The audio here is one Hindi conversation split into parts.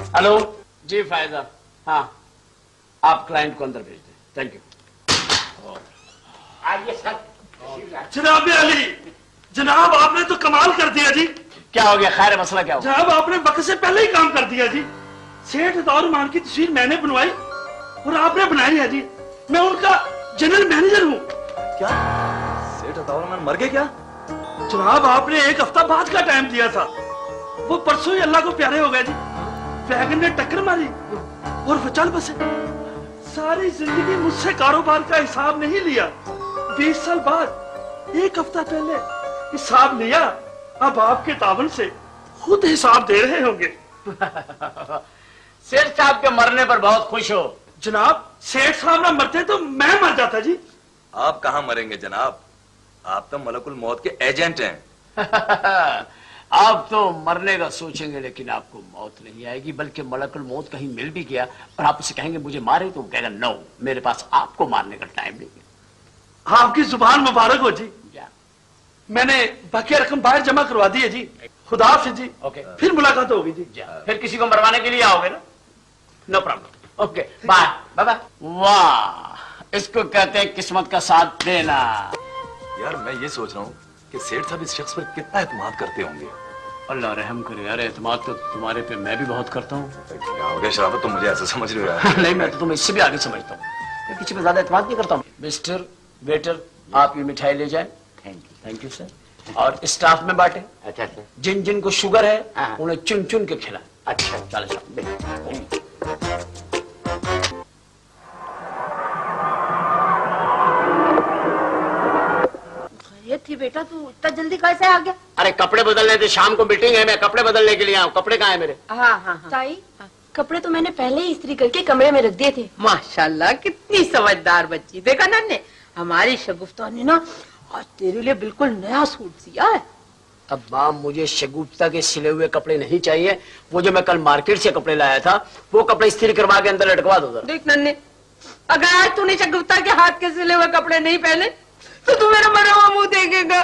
हेलो जी फायदा, हाँ आप क्लाइंट को अंदर भेज दें। Thank you. आइए सर। जनाब अली, जनाब आपने तो कमाल कर दिया जी। क्या हो गया? खैर मसला क्या हो? जनाब आपने वक्त से पहले ही काम कर दिया जी। सेठ अताउर मान की तस्वीर मैंने बनवाई और आपने बनाई है जी। मैं उनका जनरल मैनेजर हूँ। क्या सेठ अताउर मान मर गए क्या? जनाब आपने एक हफ्ता बाद का टाइम दिया था, वो परसों ही अल्लाह को प्यारे हो गए जी। वैगन ने टक्कर मारी और वो चल बसे। सारी जिंदगी मुझसे कारोबार का हिसाब नहीं लिया। 20 साल बाद एक हफ्ता पहले हिसाब लिया। अब आपके तावन से खुद हिसाब दे रहे होंगे। सेठ साहब के मरने पर बहुत खुश हो? जनाब सेठ साहब ना मरते तो मैं मर जाता जी। आप कहां मरेंगे जनाब, आप तो मलकुल मौत के एजेंट हैं। आप तो मरने का सोचेंगे लेकिन आपको मौत नहीं आएगी, बल्कि मलकुल मौत कहीं मिल भी गया और आप उसे कहेंगे मुझे मारे, तो कहेगा नो, मेरे पास आपको मारने का टाइम नहीं है। आपकी जुबान मुबारक हो जी। मैंने बकिया रकम बाहर जमा करवा दी है जी। खुदा हाफिज जी। ओके, फिर मुलाकात होगी जी। फिर किसी को मरवाने के लिए आओगे ना? No problem. Okay bye bye. वाह, इसको कहते हैं किस्मत का साथ देना। यार मैं ये सोच रहा हूँ कि सेठ साहब इस शख्स पर कितना एतमाद करते होंगे। अल्लाह रहम करे यार, एतमाद तो तुम्हारे पे मैं भी बहुत करता हूँ। क्या हो गया शराफत, तो मुझे ऐसा समझ रहे हो यार। नहीं, मैं तो तुम्हें इससे भी आगे समझता हूँ। मैं किसी पे ज्यादा एतमाद नहीं करता हूँ। मिस्टर वेटर, आप ये मिठाई ले जाएं। Thank you sir. और स्टाफ में बांटे। अच्छा सर। जिन जिन को शुगर है हाँ। उन्हें चुन चुन के खिलाएं। अच्छा चलो साहब। थी बेटा, तू इतना जल्दी कैसे आ गया? अरे कपड़े बदलने थे, शाम को मीटिंग है, मैं कपड़े बदलने के लिए आया हूँ। कपड़े कहाँ है मेरे? हाँ। ताई, कपड़े तो मैंने पहले ही इस्त्री करके कमरे में रख दिए थे। माशाल्लाह, कितनी समझदार बच्ची। देखा नन्हे, हमारी शगुफ्ता ने ना आज तेरे लिए बिल्कुल नया सूट सिया है। अब माँ, मुझे शगुफ्ता के सिले हुए कपड़े नहीं चाहिए। वो जो मैं कल मार्केट से कपड़े लाया था, वो कपड़े इस्त्री करवा के अंदर लटकवा दो। देख नन्हे, अगर आज तूने शगुफ्ता के हाथ के सिले हुए कपड़े नहीं पहने तो तू मेरा मरा हुआ मुंह देखेगा।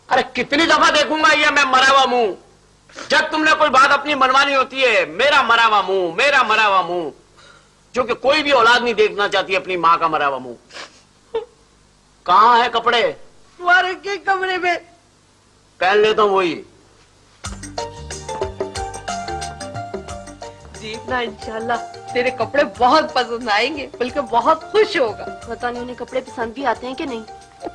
अरे कितनी दफा देखूंगा ये मैं मरा हुआ मुंह? जब तुमने कोई बात अपनी मनवानी होती है, मेरा मरा हुआ मुंह, मेरा मरा हुआ मुंह, जो कि कोई भी औलाद नहीं देखना चाहती अपनी माँ का मरा हुआ मुंह। कहाँ है कपड़े? तुम्हारे के कमरे में। पहन लेता हूँ वही। देखना, इंशाल्लाह तेरे कपड़े बहुत पसंद आएंगे, बल्कि बहुत खुश होगा। पता नहीं उन्हें कपड़े पसंद भी आते हैं कि नहीं।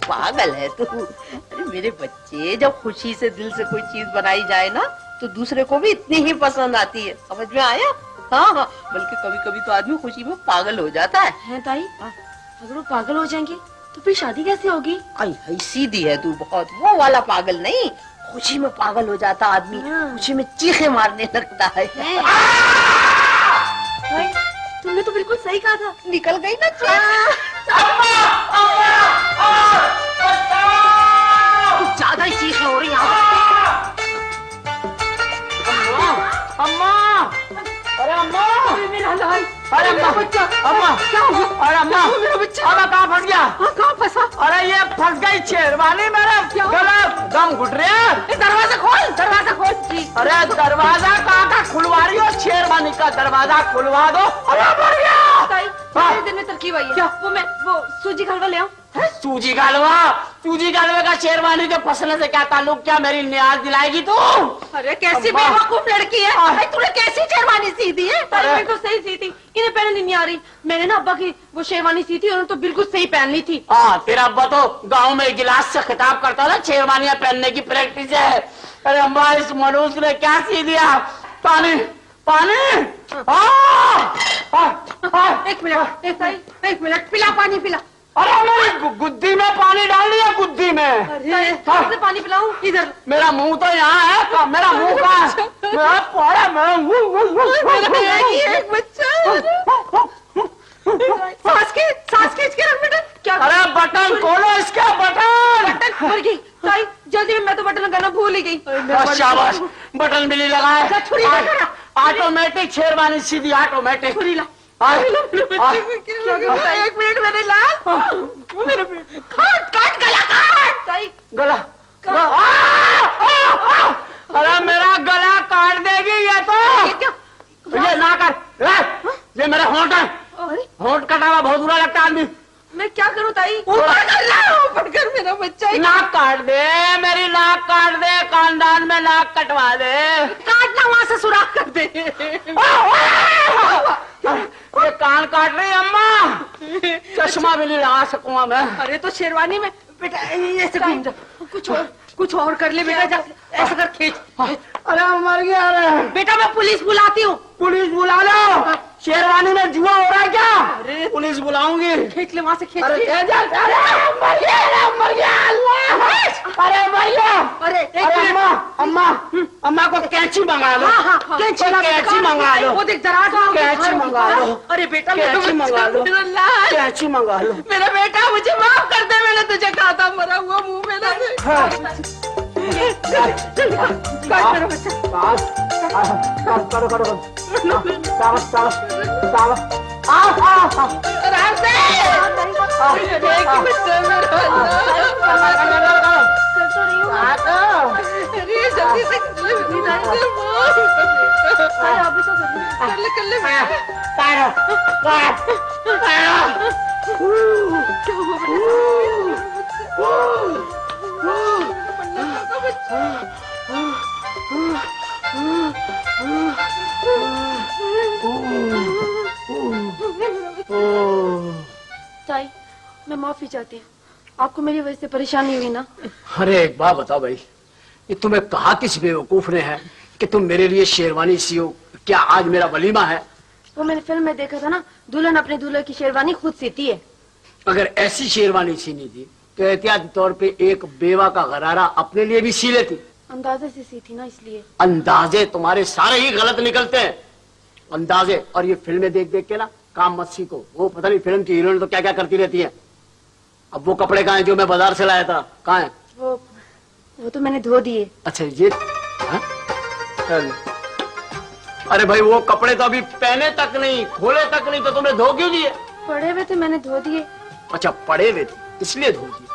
पागल है तू। अरे मेरे बच्चे, जब खुशी से दिल से कोई चीज बनाई जाए ना तो दूसरे को भी इतनी ही पसंद आती है। समझ में आया? हाँ, बल्कि कभी कभी तो आदमी खुशी में पागल हो जाता है ताई? अगर वो पागल हो जाएंगे तो फिर शादी कैसे होगी? आई हाय, सीधी है तू बहुत। वो वाला पागल नहीं, खुशी में पागल हो जाता आदमी, खुशी में चीखे मारने लगता है। भाई, तुमने तो बिल्कुल सही कहा था। निकल गई ना कुछ ज्यादा ही चीखें हो रही हैं। अम्मा, अरे अम्मा, मेरा लाल, अरे अम्मा, बच्चा, अम्मा, क्या हुआ? अरे अम्मा, मेरा बच्चा, अम्मा कहाँ फंस गया? कहाँ फंसा? अरे ये फंस गई शेरवानी मेरा गला, दम घुट रहा है। दरवाजा खोल, दरवाजा खोल जी। अरे दरवाजा कहाँ का खुलवा रही हो? शेरवानी का दरवाजा खुलवा दो। अरे मर गया। ताई, मेरे दिन में तरकीब आई है। वो सूजी का हलवा ले आओ। सूजी का हलवा? सूजी के हलवे का शेरवानी के फसले से क्या ताल्लुक? क्या मेरी न्याज दिलाएगी तू? अरे कैसी बेवकूफ लड़की है। अरे तूने कैसी शेरवानी सी दी है? ताई, मैं तो सही सी थी, इन्हें पहनने नहीं आ रही। मैंने ना अब्बा की वो शेरवानी सी थी, उन्होंने तो बिल्कुल सही पहन ली थी। हाँ, तेरा अब्बा तो गांव में गिलास से खिताब करता था, शेरवानियां पहनने की प्रैक्टिस है। अरे अम्मा, इस मनुष्य ने क्या सी दिया? पानी, पानी। एक मिनट, पिला, पानी पिला। अरे मेरी गुद्दी में पानी डाल दिया, गुद्दी में। अरे पानी पिलाऊं? इधर मेरा मुंह तो यहाँ है, मेरा मुंह कहाँ है? मेरा पड़ा, मेरा मुंह। एक बच्चा, सांस खींच के रख बेटा। क्या? अरे बटन खोलो इसका, बटन। मर गई ताई, जल्दी मैं तो बटन लगाना भूल ही गई। शाबाश, बटन भी नहीं लगाए। छुरी लगा। ऑटोमेटिक शेरवानी सीधी, ऑटोमेटिक। छुरी ला। एक मिनट मेरे लाल, काट गला, काट ताई, गला, अरे मेरा गला काट देगी ये तो। ये ना ये मेरा होंठ है, अरे होंठ कटा हुआ बहुत बुरा लगता है आदमी। मैं क्या करूं ताई? ऊपर कर मेरा बच्चा ही। नाक काट दे, मेरी नाक काट दे, खानदान में नाक कटवा दे। काटना वहां से सुराख कर दे। ये कान काट रही अम्मा, चश्मा भी नहीं लगा सकूंगा मैं। अरे तो शेरवानी में बेटा ऐसे घूम जा, कुछ और कर ले बेटा, जा ऐसा कर खींच। अरे मर गया। अरे बेटा मैं पुलिस बुलाती हूँ। पुलिस बुला लो, शेरवानी में जुआ हो रहा है क्या? अरे पुलिस बुलाऊंगी। खींच ले वहां से, खींच अरे ले। जा, अरे मर गया, अरे मर गया, अरे मर गया। अरे अरे अम्मा, अम्मा, अम्मा को कैंची मंगा लो। हाँ। कैंची मंगा लो। वो देख जरा कैंची मंगा लो। अरे बेटा कैंची मंगा लो, कैंची मंगा लो। मेरा बेटा मुझे माफ कर दे, मैंने तुझे कहा था मरा हुआ मुंह में ना दे। हाँ। काट मेरा बच्चा। करो आराम से। देख बच्चा मेरा। अरे जल्दी से कर ले बेटा। कर ले ताई मैं माफी चाहती हूँ, आपको मेरी वजह से परेशानी हुई ना? अरे एक बात बताओ भाई, ये तुम्हें कहा किस बेवकूफ ने है कि तुम मेरे लिए शेरवानी सियो? क्या आज मेरा वलीमा है? वो मैंने फिल्म में देखा था ना, दुल्हन अपने दूल्हे की शेरवानी खुद सीती है। अगर ऐसी शेरवानी सीनी थी तो एहतियाती तौर पे एक बेवा का गरारा अपने लिए भी सी लेती। अंदाजे से सी थी ना, इसलिए। अंदाजे तुम्हारे सारे ही गलत निकलते हैं, अंदाजे। और ये फिल्में देख देख के ना काम मत सीखो। वो पता नहीं फिल्म की हीरोइन तो क्या क्या करती रहती है। अब वो कपड़े कहाँ हैं जो मैं बाजार से लाया था, कहाँ हैं? वो तो मैंने धो दिए। अच्छा ये हाँ? अरे भाई वो कपड़े तो अभी पहने तक नहीं, खोले तक नहीं, तो तुमने धो क्यों दिए? पड़े हुए थे, मैंने धो दिए। अच्छा पड़े हुए थे इसलिए धो दिए।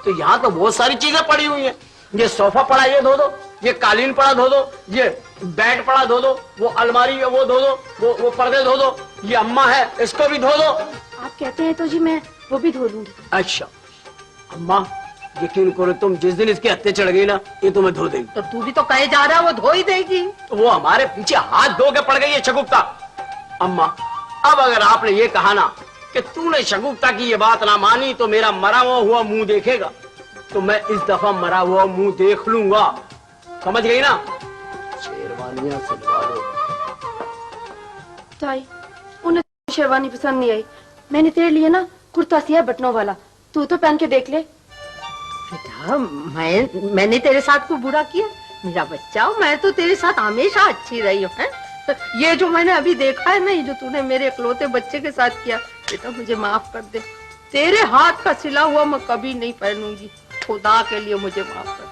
तो यहाँ तो बहुत सारी चीजें पड़ी हुई हैं। ये सोफा पड़ा ये धो दो, ये कालीन पड़ा धो दो, ये बेड पड़ा धो दो, वो अलमारी है वो धो दो, वो पर्दे धो दो, ये अम्मा है इसको भी धो दो। आप कहते हैं तो जी मैं वो भी धो दूंगी। अच्छा अम्मा यकीन करो, तुम जिस दिन इसके हत्थे चढ़ गई ना ये तुम्हें धो देगी। तो तू भी तो कहे जा रहा है वो धो ही देगी। तो वो हमारे पीछे हाथ धो के पड़ गई है शगुफ्ता। अम्मा अब अगर आपने ये कहा ना कि तूने शगुफ्ता की ये बात ना मानी तो मेरा मरा हुआ मुंह देखेगा, तो मैं इस दफा मरा हुआ मुंह देख लूंगा, समझ गई ना? शेरवानियां सिलवा दो। ताई उन्हें शेरवानी पसंद नहीं आई, मैंने तेरे लिए ना कुर्ता सिया बटनों वाला, तू तो पहन के देख ले। बेटा मैंने तेरे साथ को बुरा किया? मेरा बच्चा, मैं तो तेरे साथ हमेशा अच्छी रही हूँ। ये जो मैंने अभी देखा है ना, ये जो तूने मेरे इकलौते बच्चे के साथ किया, बेटा मुझे माफ कर दे। तेरे हाथ का सिला हुआ मैं कभी नहीं पहनूंगी, खुदा के लिए मुझे माफ कर दे।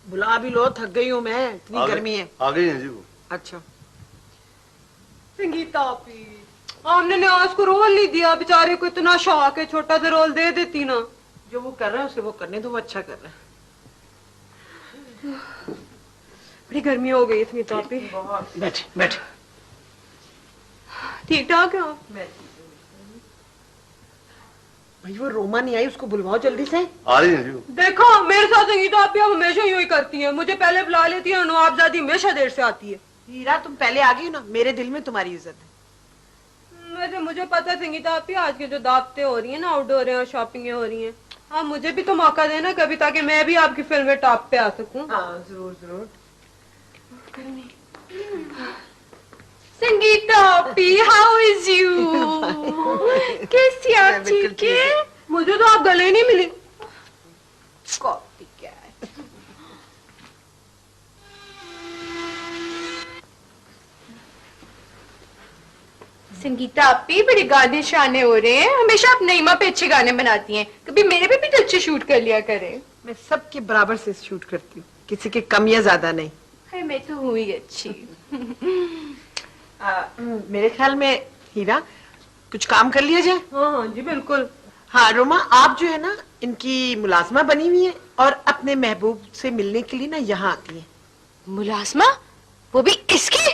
बुला भी लो, थक गई हूँ मैं, इतनी गर्मी है। आ गई हैं जी वो। अच्छा संगीता आपी, हमने न्यास को रोल नहीं दिया, बेचारे को इतना शौक है, छोटा सा रोल दे देती ना। जो वो कर रहे हैं उसे वो करने दो, वो अच्छा कर रहे हैं। बड़ी गर्मी हो गई संगीता आपी। बैठ बैठ। ठीक ठाक है आप? भाई वो रोमा नहीं आई, उसको बुलवाओ जल्दी से। आ रही हैं जी वो। देखो मेरे साथ संगीता आपी हमेशा यूं ही करती है, मुझे पहले बुला लेती है, नवाबजादी हमेशा देर से आती है। हीरा तुम पहले आ गई ना, मेरे दिल में तुम्हारी इज्जत है। वैसे मुझे पता है संगीता आपी, आज की जो दावतें हो रही है ना, आउटडोर और शॉपिंग हो रही हैं, हाँ मुझे भी तो मौका देना कभी, ताकि मैं भी आपकी फिल्म में टॉप पे आ सकूं। हाँ जरूर जरूर। संगीता आपी, हाउ इज यू? कैसी आप? ठीक है? मुझे तो आप गले नहीं मिली। कॉपी क्या है? संगीता आपी बड़े गाने शाने हो रहे हैं, हमेशा आप नईमा पे अच्छे गाने बनाती हैं, कभी मेरे पे भी तो अच्छे शूट कर लिया करें। मैं सबके बराबर से शूट करती हूँ, किसी की कम या ज्यादा नहीं। है मैं तो हुई अच्छी। मेरे ख्याल में हीरा कुछ काम कर लिया जाए। हाँ हाँ जी बिल्कुल। हाँ रोमा, आप जो है ना इनकी मुलाजमा बनी हुई है और अपने महबूब से मिलने के लिए ना यहाँ आती है। मुलाजमा? वो भी इसकी?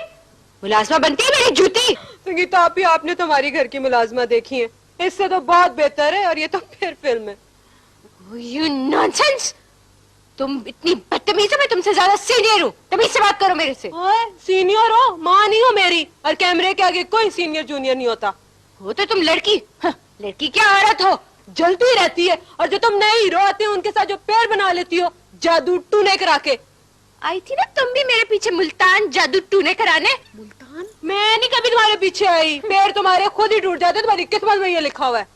मुलाजमा बनती है मेरी जूती। संगीता आपी, आपने तो हमारी घर की मुलाजमा देखी है, इससे तो बहुत बेहतर है, और ये तो फिर फिल्म है। You nonsense! तुम इतनी बदतमीज हो, मैं तुमसे ज्यादा सीनियर हूँ, तमीज से बात करो मेरे से। ओए, सीनियर हो, माँ नहीं हो मेरी, और कैमरे के आगे कोई सीनियर जूनियर नहीं होता। हो तो तुम लड़की। हाँ, लड़की क्या औरत हो? जलती रहती है, और जो तुम नए हीरो आते हैं उनके साथ जो पैर बना लेती हो जादू टूने करा के। आई थी ना तुम भी मेरे पीछे मुल्तान जादू टूने कराने। मुल्तान? मैं नहीं कभी तुम्हारे पीछे आई, पैर तुम्हारे खुद ही टूट जाते, तुम्हारी किस्मत में ये लिखा हुआ है।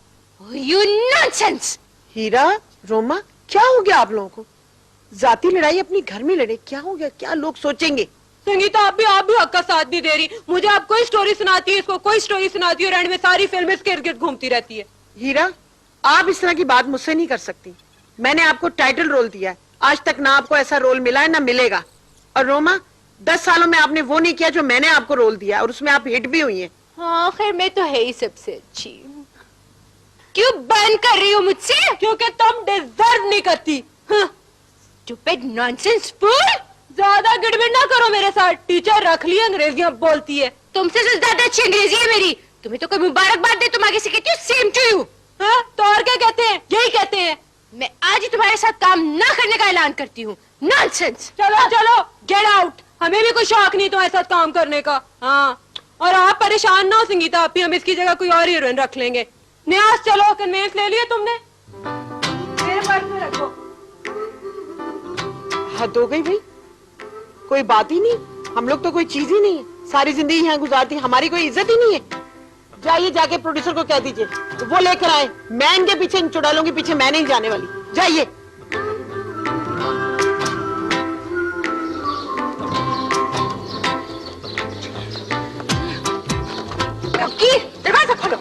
You nonsense! हीरा, रोमा, क्या हो गया आप लोगों को? जाती लड़ाई अपनी घर में लड़े, क्या हो गया? क्या लोग सोचेंगे? संगीता आप भी हक का साथ नहीं दे रही। मुझे आप कोई स्टोरी सुनाती है, इसको कोई स्टोरी सुनाती है, और एंड में सारी फिल्म इसके इर्द गिर्द घूमती रहती है। हीरा, आप इस तरह की बात मुझसे नहीं कर सकती। मैंने आपको टाइटल रोल दिया है, आज तक ना आपको ऐसा रोल मिला है ना मिलेगा। और रोमा, 10 सालों में आपने वो नहीं किया जो मैंने आपको रोल दिया, और उसमें आप हिट भी हुई हैं। हाँ खैर, मैं तो है ही सबसे अच्छी। क्यों बैन कर रही हो मुझसे? क्योंकि तुम डिजर्व नहीं करती। हाँ। Stupid nonsense fool! ज्यादा गिड़बिड़ ना करो मेरे साथ, टीचर रख ली अंग्रेजियां बोलती है। तुमसे तो ज्यादा अच्छी अंग्रेजी है मेरी। तुम्हें तो कोई मुबारकबाद दे, तुम आगे से कहती हो सेम टू यू। हाँ? तो और क्या कहते हैं? यही कहते हैं। मैं आज ही तुम्हारे साथ काम ना करने का ऐलान करती हूँ। नॉनसेंस! चलो चलो, गेट आउट। हमें भी कोई शौक नहीं तुम्हारे साथ काम करने का। हाँ, और आप परेशान ना हो संगीता आपी, हम इसकी जगह कोई और हीरोइन रख लेंगे। न्यास, चलो, कन्वेंस ले लिया तुमने? मेरे पर्स में रखो। हद हो गई भाई, कोई बात ही नहीं। हम लोग तो कोई चीज ही नहीं है, सारी जिंदगी यहाँ गुजारती, हमारी कोई इज्जत ही नहीं है। जाइए, जाके प्रोड्यूसर को कह दीजिए वो लेकर आए। मैं इनके पीछे, इन चुड़ैलों के पीछे मैं नहीं जाने वाली। जाइए। दरवाजा खोलो।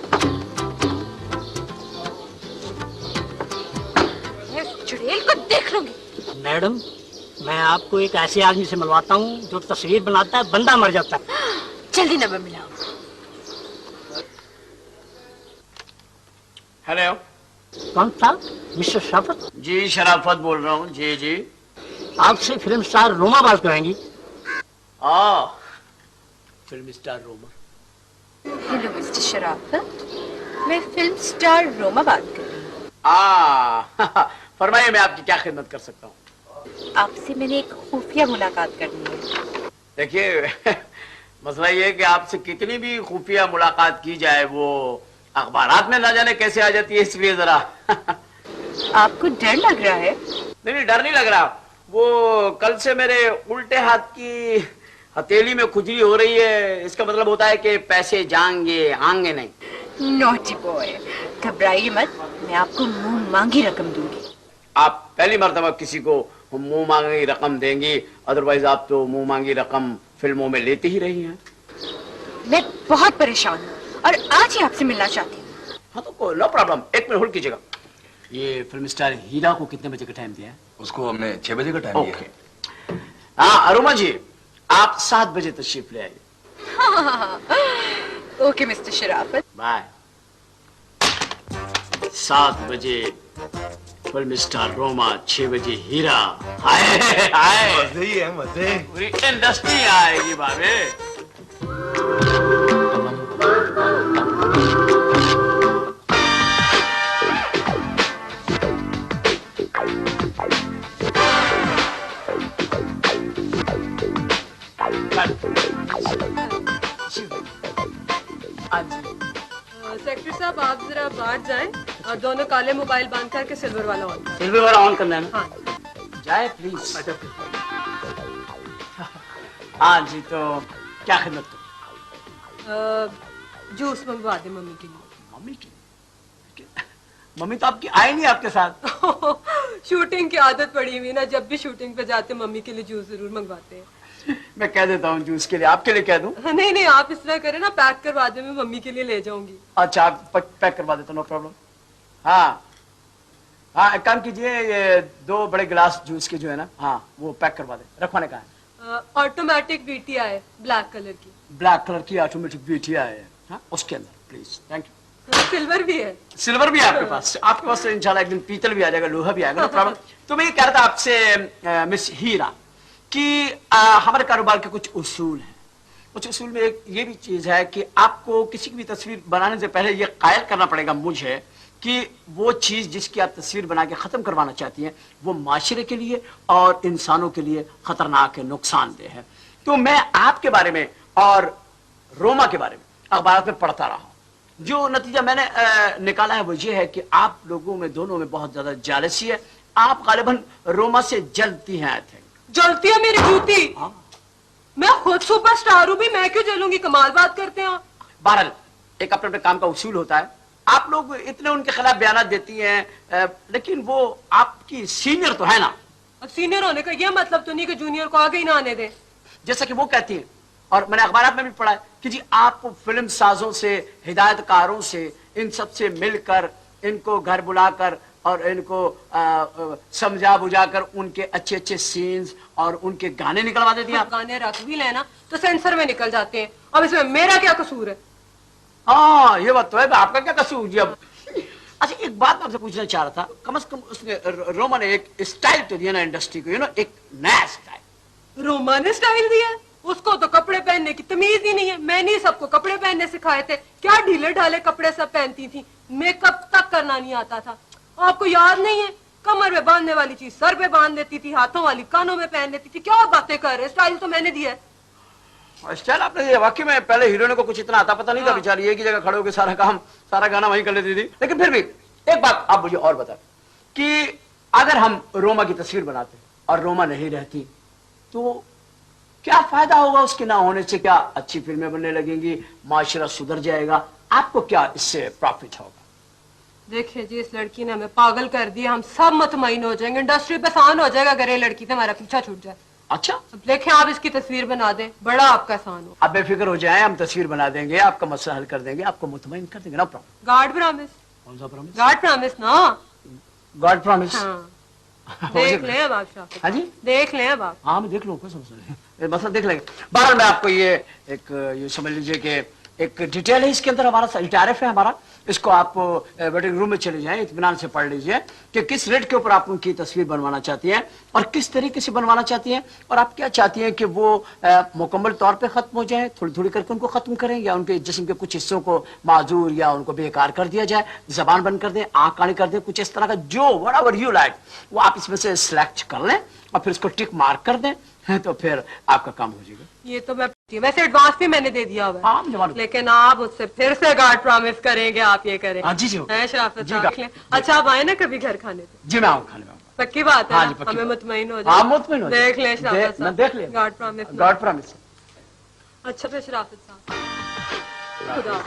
मैं चुड़ैल को देख लूंगी। मैडम, मैं आपको एक ऐसे आदमी से मिलवाता हूँ जो तस्वीर बनाता है, बंदा मर जाता है। जल्दी नंबर मिलाओ। हेलो। कौन साहब? मिस्टर शराफत? जी शराफत बोल रहा हूँ। जी जी। आपसे फिल्म स्टार रोमा बात कराएंगी। Film star Roma. Hello mister Sharafat, मैं फिल्म स्टार रोमा बात कर रही हूँ। फरमाइए, मैं आपकी क्या खिदमत कर सकता हूँ? आपसे मैंने एक खुफिया मुलाकात करनी है। देखिए मसला ये है कि आपसे कितनी भी खुफिया मुलाकात की जाए, वो अखबारात में ना जाने कैसे आ जाती है, इसलिए जरा आपको डर लग रहा है? नहीं, डर नहीं लग रहा। वो कल से मेरे उल्टे हाथ की हथेली में खुजली हो रही है, इसका मतलब होता है कि पैसे जाएंगे, आएंगे नहीं। नॉटी बॉय, घबराइए मत, मैं आपको मुंह मांगी रकम दूंगी। आप पहली मर्तबा किसी को मुंह मांगी रकम देंगी, अदरवाइज आप तो मुंह मांगी रकम फिल्मों में लेती ही रही हैं। मैं बहुत परेशान हूँ और आज ही आपसे मिलना चाहती हूँ। हाँ तो नो प्रॉब्लम, एक मिनट होल्ड कीजिएगा। ये फिल्म स्टार हीरा को कितने बजे का टाइम दिया है? उसको हमने 6 बजे का टाइम दिया है। हाँ अरुमा जी, आप 7 बजे तशरीफ ले आइए। ओके मिस्टर शराफत, बाय। 7 बजे फिल्म स्टार रोमा, 6 बजे हीरा। हाय हाय, मजे ही है, मजे। पूरी इंडस्ट्री आएगी बाबे। सेक्रेटरी साहब, आप जरा बाहर जाएं और दोनों काले मोबाइल बंद करके सिल्वर वाला ऑन करें। सिल्वर वाला ऑन करना है ना? हाँ। जाए प्लीज। हाँ जी, तो क्या खिदमत करूं? जूस मंगवा दे मम्मी के लिए। मम्मी की? मम्मी तो आपकी आई नहीं आपके साथ। शूटिंग की आदत पड़ी हुई ना, जब भी शूटिंग पे जाते मम्मी के लिए जूस जरूर मंगवाते हैं। मैं कह देता हूँ जूस के लिए, आपके लिए कह दूं? नहीं नहीं, आप इस तरह करें ना, पैक करवा दे, मैं मम्मी के लिए ले जाऊंगी। अच्छा, आप पैक करवा देता, नो प्रॉब्लम। हाँ हाँ, एक काम कीजिए, ये 2 बड़े गिलास जूस के जो है ना, हाँ वो पैक करवा दे। रखवाने का है? ऑटोमेटिक बीटी है, ब्लैक कलर की। ब्लैक कलर की ऑटोमेटिक बीटिया है। हाँ, उसके अंदर प्लीज। Thank you. सिल्वर भी है। सिल्वर भी है आपके पास? आपके पास इंशाल्लाह एक दिन पीतल भी आ जाएगा, लोहा भी आएगा, नो प्रॉब्लम। तो मैं ये कह रहा था आपसे मिस हीरा कि हमारे कारोबार के कुछ उसूल हैं। कुछ उसूल में एक ये भी चीज है कि आपको किसी की भी तस्वीर बनाने से पहले ये कायल करना पड़ेगा मुझे कि वो चीज जिसकी आप तस्वीर बना के खत्म करवाना चाहती हैं वो माशरे के लिए और इंसानों के लिए खतरनाक है, नुकसानदेह है। तो मैं आपके बारे में और रोमा के बारे में अखबार में पढ़ता रहा हूं। जो नतीजा मैंने निकाला है वो ये है कि आप लोगों में दोनों में बहुत ज्यादा जालसी है। आप गालिबन रोमा से जलती हैं। आई थिंक जलती है मेरी जूती। मैं खुद सुपरस्टार हूँ भी, मैं क्यों जलूंगी? कमाल बात करते हैं आप। बहरहाल एक अपने अपने काम का उसूल होता है। आप लोग इतने उनके खिलाफ बयान देती हैं, लेकिन वो आपकी सीनियर तो है ना। अब सीनियर होने का ये मतलब तो नहीं कि जूनियर को आगे ही ना आने दे। जैसा कि वो कहती है और मैंने अखबार में भी पढ़ा है कि जी आप फिल्म साजों से, हिदायतकारों से, इन सब से मिलकर इनको घर बुलाकर और इनको समझा बुझाकर उनके अच्छे अच्छे सीन्स और उनके गाने निकलवा देती हैं। गाने रख भी लेना तो सेंसर में निकल जाते हैं। अब इसमें मेरा क्या कसूर है? हाँ ये बात तो है, आपका क्या कसूर जी? अब अच्छा एक बात आपसे पूछना चाह रहा था, कम से कम उसने रोमा ने एक स्टाइल तो दिया ना इंडस्ट्री को, एक नया स्टाइल। रोमा ने स्टाइल दिया? उसको तो कपड़े पहनने की तमीज ही नहीं है। मैंने सबको कपड़े पहनने सिखाए थे। क्या ढीले ढाले कपड़े सब पहनती थी, मेकअप तक करना नहीं आता था। आपको याद नहीं है? कमर में बांधने वाली चीज सर पे बांध देती थी, हाथों वाली कानों में पहन लेती थी। क्या बातें कर रहे? स्टाइल तो मैंने दिया है। स्टाइल आपने दिया? वाकई में पहले हीरोइनों को कुछ इतना आता पता नहीं था। बेचारी एक ही जगह खड़े होकर सारा काम, सारा गाना वहीं कर लेती थी। लेकिन फिर भी एक बात आप मुझे और बता कि अगर हम रोमा की तस्वीर बनाते और रोमा नहीं रहती तो क्या फायदा होगा उसके ना होने से? क्या अच्छी फिल्में बनने लगेंगी, माशरा सुधर जाएगा? आपको क्या इससे प्रॉफिट होगा? देखिए जी, इस लड़की ने हमें पागल कर दिया। हम सब मुतमईन हो जाएंगे, इंडस्ट्री पे आसान हो जाएगा अगर ये लड़की से हमारा पीछा छूट जाए। अच्छा अब देखें आप इसकी तस्वीर बना दें, बड़ा आपका आसान हो। आप बेफिक्र हो जाए, हम तस्वीर बना देंगे, आपका मसला हल कर देंगे, आपको मुतमईन कर देंगे। No problem. Guard promise? कौन सा प्रॉमिस? गार्ड प्रॉमिस ना। God promise. हाँ देख लें अब आप शाफिक। हाँ जी देख लें अब आप। हाँ मैं देख लूँ, कोई समस्या नहीं, मसला देख लेंगे। बहरहाल मैं आपको ये समझ लीजिए कि एक डिटेल है इसके अंदर, हमारा टारिफ है हमारा। इसको आप वेटिंग रूम में चले जाएं, इत्मीनान से पढ़ लीजिए कि किस रेट के ऊपर आप उनकी तस्वीर बनवाना चाहती हैं और किस तरीके से बनवाना चाहती हैं, और आप क्या चाहती हैं कि वो मुकम्मल तौर पे खत्म हो जाए, थोड़ी थोड़ी करके उनको खत्म करें, या उनके जिस्म के कुछ हिस्सों को माजूर या उनको बेकार कर दिया जाए, जबान बंद कर दें, आंख काली कर दें, कुछ इस तरह का जो व्हाटएवर यू लाइक वो आप इसमें से सिलेक्ट कर लें और फिर उसको टिक मार्क कर दें, तो फिर आपका काम हो जाएगा। ये तो मैं वैसे एडवांस भी मैंने दे दिया हुआ है, लेकिन आप उससे फिर से गार्ड प्रॉमिस करेंगे, आप ये करें। जी जी शराफत साहब। अच्छा आप आए ना कभी घर खाने पे? जी मैं आऊँ खाने में। पक्की बात है? हाँ, हमें मुतमईन हो जाए। हाँ मुतमईन हो जाए। देख लें शराफत साहब, देख लें। Guard promise. God promise. अच्छा फिर शराफत साहब, खुदा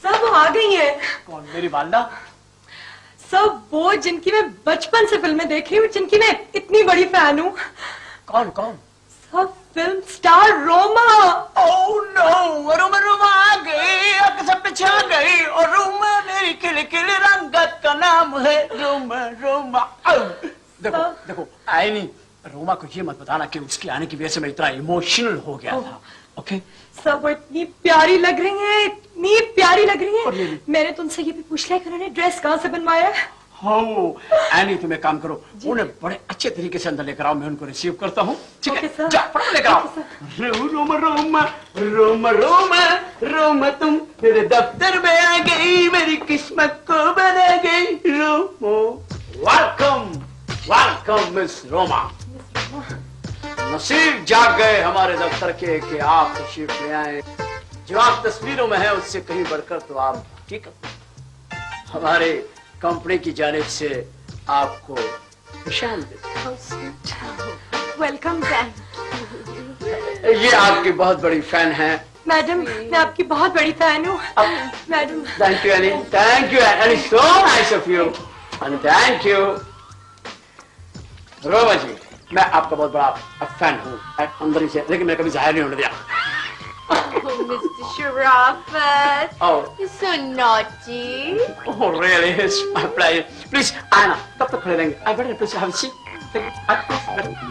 सब आ गई है। कौन? मेरी वालदा? सब वो जिनकी मैं बचपन से फिल्में देख रही हूँ, जिनकी मैं इतनी बड़ी फैन हूँ। कौन कौन? सब film star Roma. Oh no, Roma Roma आ गई, आपके सब पीछे आ गई, और रोमा मेरी किले किले रंगत का नाम है रोमा रोमा। देखो देखो आई नहीं, रोमा को ये मत बताना कि उसके आने की वजह से मैं इतना इमोशनल हो गया था। ओके सब इतनी प्यारी लग रही हैं, इतनी प्यारी लग रही हैं। मैंने तुमसे ये भी पूछ लिया कि उन्होंने ड्रेस कहाँ से बनवाया है? एनी तुम एक काम करो, उन्हें बड़े अच्छे तरीके से अंदर लेकर आओ, मैं उनको रिसीव करता हूँ। ठीक है जा फटाफट लेकर आओ। रोमा रोमा रोमा रोमा रोमा तुम मेरे दफ्तर में आ गई, मेरी किस्मत को बना गई Roma. Welcome welcome miss Roma. नसीब जाग गए हमारे दफ्तर के कि आप तशरीफ ले आए। जो आप तस्वीरों में है उससे कहीं बढ़कर तो आप हकीकत हमारे कंपनी की जानिब से आपको वेलकम। ये आपकी बहुत बड़ी फैन है मैडम, मैं आपकी बहुत बड़ी फैन हूँ madam. Thank you Annie, thank you Annie, so nice of you and thank you. Roma ji मैं आपका बहुत बड़ा फैन हूँ अंदर ही से, लेकिन मैं कभी जाहिर नहीं होने दिया। Mr. Sharafat. Oh. You're so naughty. Oh, really? It's my pleasure. Please, Anna, तब तक खड़े रहेंगे। I better please have a seat.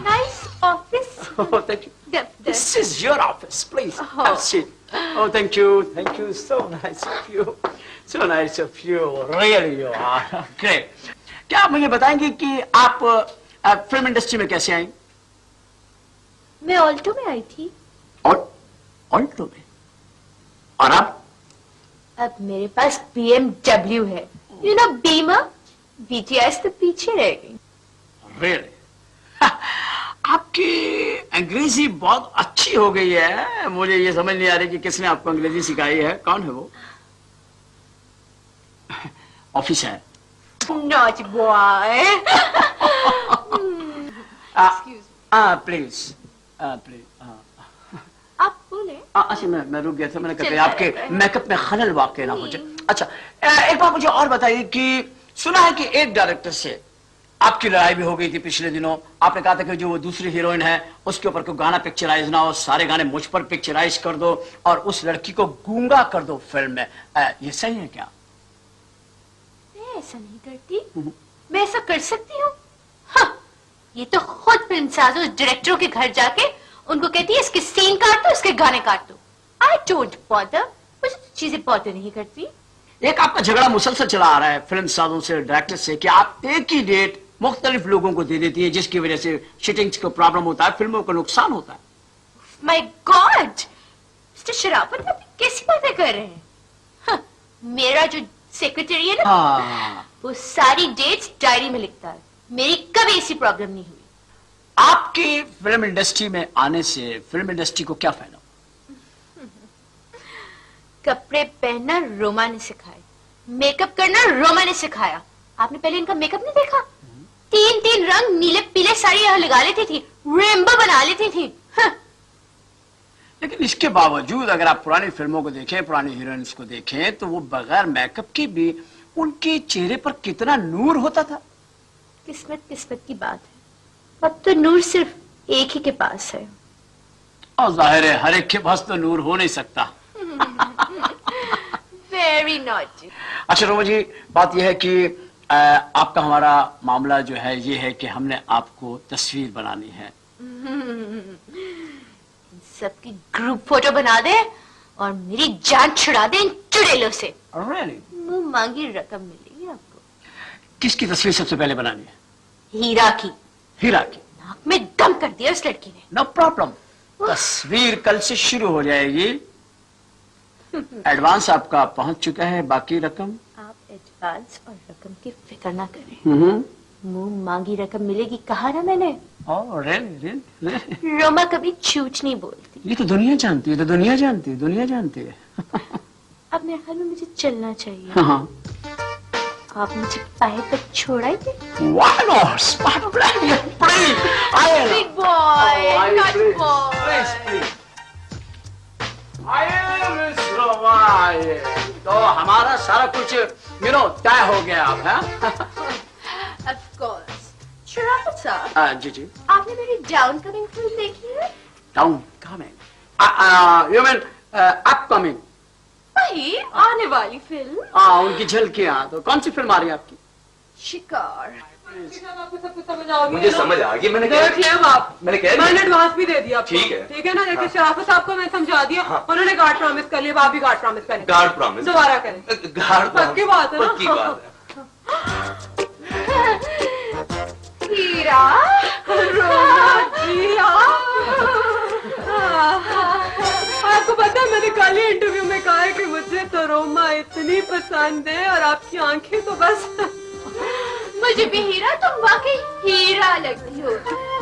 Nice office Oh, thank you. This is your office, please. Have a seat. Oh, thank you. Thank you. So nice of you. So nice of you. Really, you are great. क्या आप मुझे बताएंगे कि आप फिल्म इंडस्ट्री में कैसे आई? मैं ऑल्टो में आई थी। ऑल्टो में? और अब मेरे पास BMW है। You know बीमा? BTS तो पीछे रह गई। Really? आपकी अंग्रेजी बहुत अच्छी हो गई है। मुझे ये समझ नहीं आ रही कि किसने आपको अंग्रेजी सिखाई है। कौन है वो? ऑफिस है। Naughty boy. Please please. आप बोले? अच्छा मैं रुक गया था। मैंने कहा आपके मेकअप में खलल वाकई ना हो जाए। अच्छा एक बार मुझे और बताइए कि सुना है कि एक डायरेक्टर से आपकी लड़ाई भी हो गई थी पिछले दिनों। आपने कहा था कि जो वो दूसरी हीरोइन है उसके ऊपर कोई गाना पिक्चराइज ना हो, सारे गाने मुझ पर पिक्चराइज कर दो और उस लड़की को गूंगा कर दो फिल्म में। ये सही है क्या? मैं ऐसा नहीं करती। मैं ऐसा कर सकती हूँ? हाँ, ये तो खुद फिल्म साजों डायरेक्टरों के घर जाके उनको कहती है इसके सीन काट दो, इसके गाने काट दो। I don't bother. मुझे तो चीजें बॉदर नहीं करती। एक आपका झगड़ा मुसलसल चला आ रहा है फिल्म साजों से, डायरेक्टर से, कि आप एक ही डेट मुख्तलिफ लोगों को दे देती है जिसकी वजह से शूटिंग को प्रॉब्लम होता है, फिल्मों को नुकसान होता है। माय गॉड, मिस्टर शराफत, आप कैसी बातें कर रहे हैं? हाँ, मेरा जो सेक्रेटरी है ना, वो सारी डेट्स डायरी में लिखता है। मेरी कभी ऐसी प्रॉब्लम नहीं हुई। आपकी फिल्म इंडस्ट्री में आने से फिल्म इंडस्ट्री को क्या फायदा? कपड़े पहनना रोमा ने सिखाया, मेकअप करना रोमा ने सिखाया। आपने पहले इनका मेकअप नहीं देखा? 3 रंग नीले पीले साड़ी यहाँ लगा लेती थी, रेनबो बना लेती थी। हाँ। लेकिन इसके बावजूद अगर आप पुरानी फिल्मों को देखें, पुरानी हीरोइंस को देखें, तो वो बगैर मेकअप के भी उनके चेहरे पर कितना नूर होता था। किस्मत की बात है। अब तो नूर सिर्फ एक ही के पास है। और जाहिर है हर एक के पास तो नूर हो नहीं सकता। Very naughty. अच्छा रोमा जी, बात यह है कि आपका हमारा मामला जो है ये है कि हमने आपको तस्वीर बनानी है। सबकी ग्रुप फोटो बना दे और मेरी जान छुड़ा दे इन चुड़ैलों से। Really? मुंह मांगी रकम मिलेगी आपको। किसकी तस्वीर सबसे पहले बनानी है? हीरा की। हीरा की? नाक में दम कर दिया उस लड़की ने। नो प्रॉब्लम, तस्वीर कल से शुरू हो जाएगी। एडवांस आपका पहुंच चुका है, बाकी रकम? आप एडवांस और रकम की फिक्र ना करें। मुंह मांगी रकम मिलेगी, कहा ना मैंने। रोमा कभी झूठ नहीं बोलती। ये तो दुनिया जानती है, तो दुनिया जानती है, दुनिया जानती है। अब मेरे ख्याल में मुझे चलना चाहिए। हाँ। आप मुझे पाए तक छोड़ाएंगे? Why not? Please, Big boy, not boy. please. तो हमारा सारा कुछ तय हो गया अब है। Of course. शराफत साहब, जी जी। आपने मेरी डाउन कमिंग फिल्म देखी है? Down coming? You mean upcoming? वही आने वाली फिल्म। उनकी झलकियां। तो कौन सी फिल्म आ रही है आपकी? शिकार। आपको सब कुछ समझ आ गई? मुझे समझ आ गई। मैंने देख लिया आप। मैंने कह दिया। मैंने एडवांस भी दे दिया आपको। ठीक है। ठीक है ना? देखिए शराफत साहब को मैंने समझा दिया। उन्होंने गार्ड प्रॉमिस कर लिया, आप भी गार्ड प्रॉमिस करें। गार्ड प्रॉमिस दोबारा करें। गार्ड पक्की बात है ना? पक्की बात है। हीरा, आपको पता है मैंने कल ही इंटरव्यू में कहा है कि मुझे तो रोमा इतनी पसंद है और आपकी आंखें तो बस। मुझे भी हीरा, तुम वाकई हीरा लगती हो।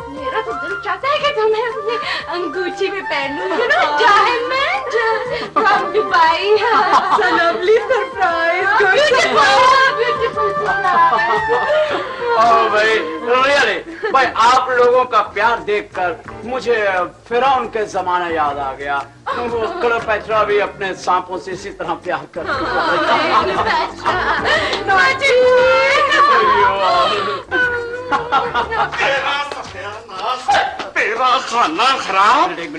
मेरा तो दिल चाहता है कि तुम्हें अपनी अंगूठी में पहन लूं, you know, diamond from Dubai. It's a lovely surprise. Beautiful surprise. भाई आप लोगों का प्यार देखकर मुझे फिरौन के जमाना याद आ गया। वो क्लेओपेट्रा भी अपने सांपों से इसी तरह प्यार करती तेरा खाना खराब। एक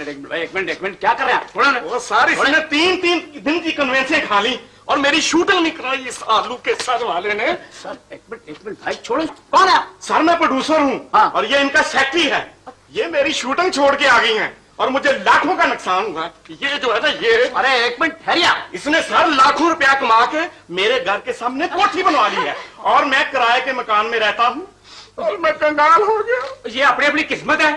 मिनट क्या कर रहे हैं? थोड़ा वो सारी इसने 3 दिन की कन्वेंसें खा ली और मेरी शूटिंग नहीं कराई इस आलू के सर वाले ने। सर एक मिनट भाई छोड़ो। कौन है? सर मैं प्रोड्यूसर हूँ। हाँ। और ये इनका सेक्रेटरी है। ये मेरी शूटिंग छोड़ के आ गई हैं और मुझे लाखों का नुकसान हुआ है। ये जो है ना ये अरे एक मिनट ठहरिया। इसने सर लाखों रुपया कमा के मेरे घर के सामने कोठी बनवा ली है और मैं किराए के मकान में रहता हूँ और मैं कंगाल हो गया। ये अपनी अपनी किस्मत है।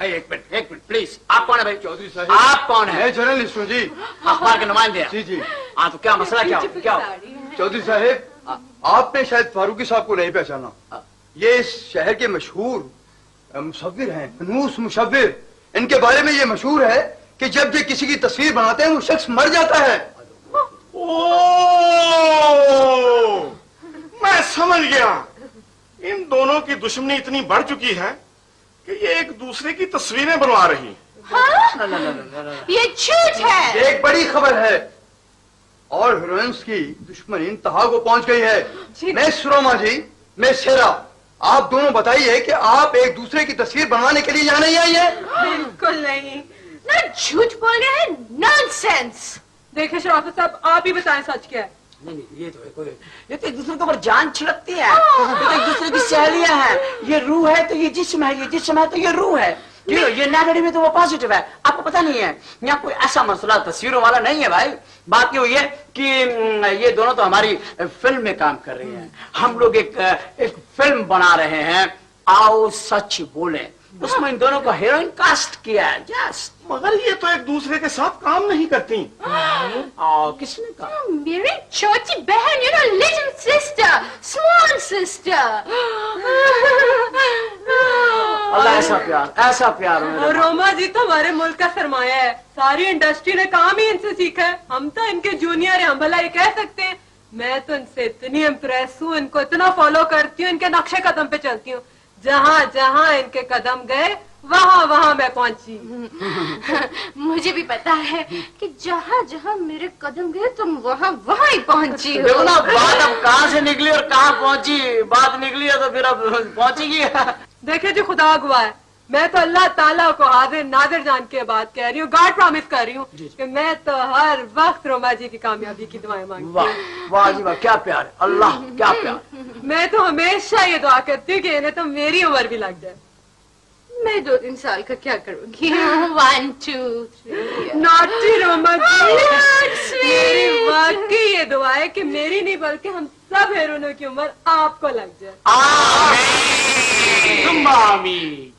एक मिनट प्लीज, आप कौन है भाई? चौधरी साहब, आप कौन है? मैं जर्नलिस्ट हूँ जी। अखबार के नुमाइंदे हैं? जी जी। हाँ, तो क्या मसला क्या हो? क्या हो? चौधरी साहब, आपने शायद फारूकी साहब को नहीं पहचाना। ये इस शहर के मशहूर मुसव्विर हैं, फनूस मुसव्विर। इनके बारे में ये मशहूर है कि जब ये किसी की तस्वीर बनाते हैं वो शख्स मर जाता है। ओ, मैं समझ गया। इन दोनों की दुश्मनी इतनी बढ़ चुकी है कि ये एक दूसरे की तस्वीरें बनवा रही। हाँ? ये झूठ है। एक बड़ी खबर है और हीरोइंस की दुश्मनी इंतहा को पहुंच गई है। मिस रोमा जी, मिस शेरा, आप दोनों बताइए कि आप एक दूसरे की तस्वीर बनवाने के लिए यहाँ नहीं आई है? बिल्कुल नहीं। ना झूठ बोल रहे हैं, नॉनसेंस। देखिए शराफत साहब, आप ही बताएं सच क्या है। नहीं, ये तो एक दूसरे के ऊपर जान छिड़कती है। ये तो एक दूसरे की सहेलियां हैं। ये रूह है तो ये जिस्म है, ये जिस्म है तो ये रूह है। ये नेगेटिव में तो वो पॉजिटिव है। आपको पता नहीं है, यहाँ कोई ऐसा मसला तस्वीरों वाला नहीं है भाई। बात ये हुई है कि ये दोनों तो हमारी फिल्म में काम कर रही हैं। हम लोग एक फिल्म बना रहे हैं, आओ सच बोले। उसमें इन दोनों को हीरोइन कास्ट किया है। जस्ट मगर ये तो एक दूसरे के साथ काम नहीं करती। किसने कहा? मेरी छोटी बहन, you know, little sister, small sister. अल्लाह, ऐसा प्यार हो। और रोमा जी तो हमारे मुल्क का सरमाया है। सारी इंडस्ट्री ने काम ही इनसे सीखा है। हम तो इनके जूनियर हैं, हम भला ये कह सकते हैं। मैं तो इनसे इतनी इम्प्रेस हूँ, इनको इतना फॉलो करती हूँ, इनके नक्शे कदम पे चलती हूँ। जहाँ जहाँ इनके कदम गए वहाँ वहाँ मैं पहुंची। मुझे भी पता है कि जहाँ जहाँ मेरे कदम गए तुम वहाँ वहाँ ही पहुंची हो। देखो ना, बात अब कहाँ से निकली और कहाँ पहुंची। बात निकली है तो फिर अब पहुंचेगी। देखिए जी, खुदा गवाह है, मैं तो अल्लाह ताला को हाजिर नाजिर जान के बात कह रही हूँ, गॉड प्रॉमिस कर रही हूँ कि मैं तो हर वक्त रोमा जी की कामयाबी की दुआएं मांगती हूँ। वाह वाह जी वाह, क्या प्यार, अल्लाह क्या प्यार। मैं तो हमेशा ये दुआ करती हूँ कि इन्हें तो मेरी उम्र भी लग जाए। मैं 2-3 साल का क्या करूँगी? 1, 2, 3। नॉटी रोमा जी, मेरी वाकई ये दुआ है कि मेरी नहीं बल्कि हम सब हीरोइनों की उम्र आपको लग जाए। आमीन।